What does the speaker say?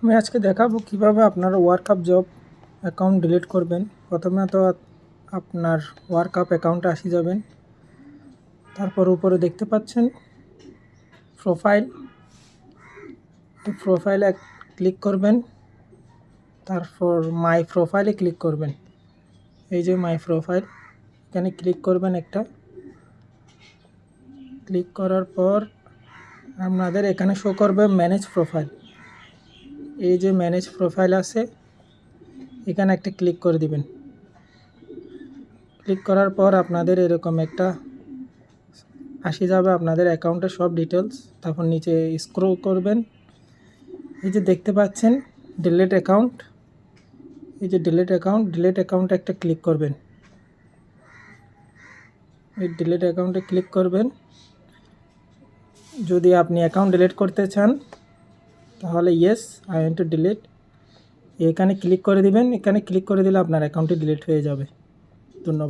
আমি আজকে দেখাবো কিভাবে আপনারা ওয়ার্কআপ জব অ্যাকাউন্ট ডিলিট করবেন। প্রথমে তো আপনার ওয়ার্কআপ অ্যাকাউন্টে আসি যাবেন, তারপর উপরে দেখতে পাচ্ছেন প্রোফাইল, এই প্রোফাইলে ক্লিক করবেন, তারপর মাই প্রোফাইলে ক্লিক করবেন। এই যে মাই প্রোফাইল, এখানে ক্লিক করবেন একটা। ক্লিক করার পর আপনাদের এখানে শো করবে ম্যানেজ প্রোফাইল। এই যে ম্যানেজ প্রোফাইল আছে, এখানে একটা ক্লিক করে দিবেন। ক্লিক করার পর আপনাদের এরকম একটা আসে যাবে আপনাদের অ্যাকাউন্টের সব ডিটেলস। তারপর নিচে স্ক্রল করবেন, এই যে দেখতে পাচ্ছেন ডিলিট অ্যাকাউন্ট, এই যে ডিলিট অ্যাকাউন্টে একটা ক্লিক করবেন। এই ডিলিট অ্যাকাউন্টে ক্লিক করবেন। যদি আপনি অ্যাকাউন্ট ডিলিট করতে চান তাহলে yes I want to delete, এখানে ক্লিক করে দিবেন। এখানে ক্লিক করে দিলে আপনার অ্যাকাউন্টটি ডিলিট হয়ে যাবে। ধন্যবাদ।